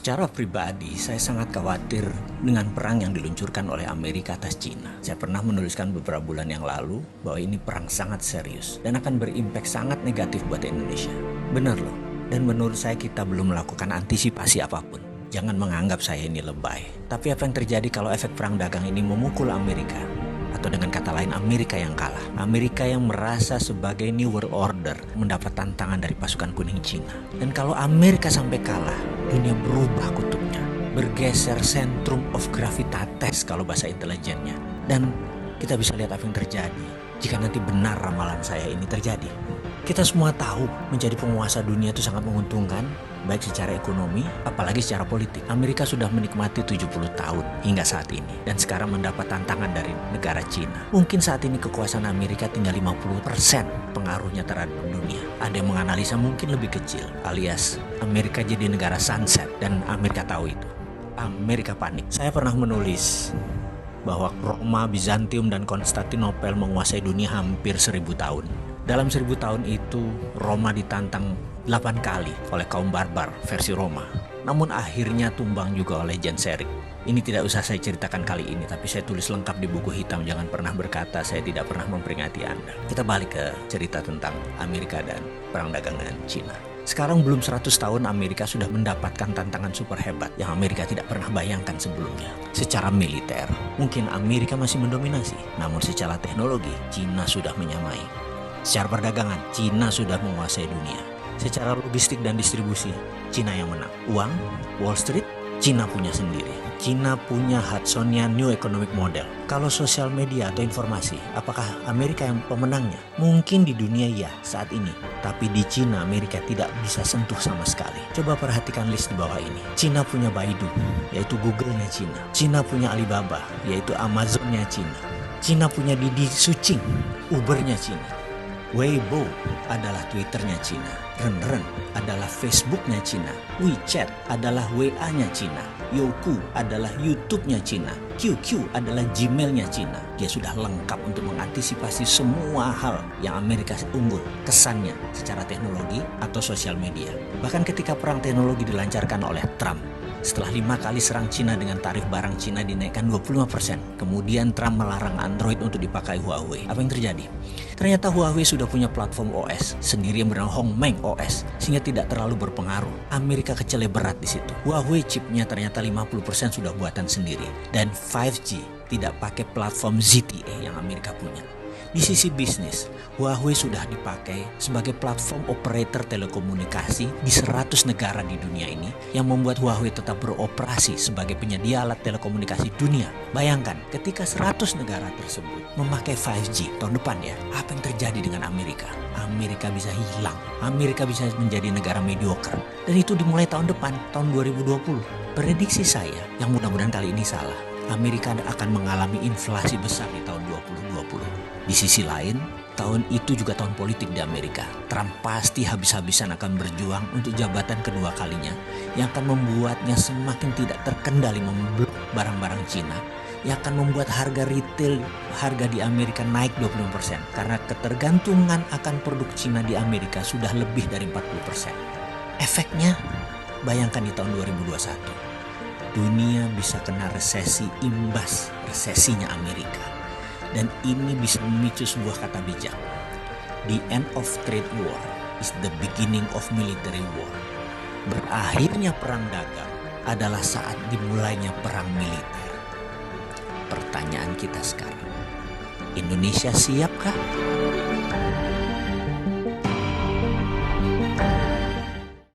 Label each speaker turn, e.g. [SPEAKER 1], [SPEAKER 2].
[SPEAKER 1] Secara pribadi, saya sangat khawatir dengan perang yang diluncurkan oleh Amerika atas Cina. Saya pernah menuliskan beberapa bulan yang lalu bahwa ini perang sangat serius dan akan berimpact sangat negatif buat Indonesia. Benar loh, dan menurut saya kita belum melakukan antisipasi apapun. Jangan menganggap saya ini lebay. Tapi apa yang terjadi kalau efek perang dagang ini memukul Amerika? Atau dengan kata lain, Amerika yang kalah. Amerika yang merasa sebagai New World Order mendapat tantangan dari pasukan kuning Cina. Dan kalau Amerika sampai kalah, dunia berubah kutubnya. Bergeser centrum of gravitatis kalau bahasa intelijennya. Dan kita bisa lihat apa yang terjadi jika nanti benar ramalan saya ini terjadi. Kita semua tahu menjadi penguasa dunia itu sangat menguntungkan, baik secara ekonomi, apalagi secara politik. Amerika sudah menikmati 70 tahun hingga saat ini, dan sekarang mendapat tantangan dari negara Cina. Mungkin saat ini kekuasaan Amerika tinggal 50% pengaruhnya terhadap dunia. Ada yang menganalisa mungkin lebih kecil, alias Amerika jadi negara sunset, dan Amerika tahu itu. Amerika panik. Saya pernah menulis bahwa Roma, Bizantium, dan Konstantinopel menguasai dunia hampir 1000 tahun. Dalam 1000 tahun itu, Roma ditantang 8 kali oleh kaum barbar versi Roma. Namun akhirnya tumbang juga oleh Genseric. Ini tidak usah saya ceritakan kali ini, tapi saya tulis lengkap di buku hitam. Jangan pernah berkata saya tidak pernah memperingati Anda. Kita balik ke cerita tentang Amerika dan perang dagang dengan Cina. Sekarang belum 100 tahun Amerika sudah mendapatkan tantangan super hebat yang Amerika tidak pernah bayangkan sebelumnya. Secara militer, mungkin Amerika masih mendominasi. Namun secara teknologi, Cina sudah menyamai. Secara perdagangan, Cina sudah menguasai dunia. Secara logistik dan distribusi, Cina yang menang. Uang, Wall Street, Cina punya sendiri. Cina punya Hudsonian New Economic Model. Kalau sosial media atau informasi, apakah Amerika yang pemenangnya? Mungkin di dunia ya saat ini. Tapi di Cina, Amerika tidak bisa sentuh sama sekali. Coba perhatikan list di bawah ini. Cina punya Baidu, yaitu Google-nya Cina. Cina punya Alibaba, yaitu Amazon-nya Cina. Cina punya Didi Sucing, Uber-nya Cina. Weibo adalah Twitter-nya Cina. Renren adalah Facebook-nya Cina. WeChat adalah WA-nya Cina. Youku adalah YouTube-nya Cina. QQ adalah Gmail-nya Cina. Dia sudah lengkap untuk mengantisipasi semua hal yang Amerika unggul kesannya secara teknologi atau sosial media. Bahkan ketika perang teknologi dilancarkan oleh Trump, setelah 5 kali serang Cina dengan tarif barang Cina dinaikkan 25%. Kemudian Trump melarang Android untuk dipakai Huawei. Apa yang terjadi? Ternyata Huawei sudah punya platform OS sendiri yang bernama Hongmeng OS, sehingga tidak terlalu berpengaruh. Amerika kecele berat di situ. Huawei chipnya ternyata 50% sudah buatan sendiri. Dan 5G tidak pakai platform ZTE yang Amerika punya. Di sisi bisnis, Huawei sudah dipakai sebagai platform operator telekomunikasi di 100 negara di dunia ini, yang membuat Huawei tetap beroperasi sebagai penyedia alat telekomunikasi dunia. Bayangkan, ketika 100 negara tersebut memakai 5G tahun depan ya, apa yang terjadi dengan Amerika? Amerika bisa hilang, Amerika bisa menjadi negara mediocre. Dan itu dimulai tahun depan, tahun 2020. Prediksi saya, yang mudah-mudahan kali ini salah, Amerika akan mengalami inflasi besar di tahun 2020. Di sisi lain, tahun itu juga tahun politik di Amerika. Trump pasti habis-habisan akan berjuang untuk jabatan kedua kalinya, yang akan membuatnya semakin tidak terkendali memblok barang-barang Cina, yang akan membuat harga retail, harga di Amerika naik 20%. Karena ketergantungan akan produk Cina di Amerika sudah lebih dari 40%. Efeknya, bayangkan di tahun 2021. Dunia bisa kena resesi imbas resesinya Amerika. Dan ini bisa memicu sebuah kata bijak. The end of trade war is the beginning of military war. Berakhirnya perang dagang adalah saat dimulainya perang militer. Pertanyaan kita sekarang, Indonesia siapkah?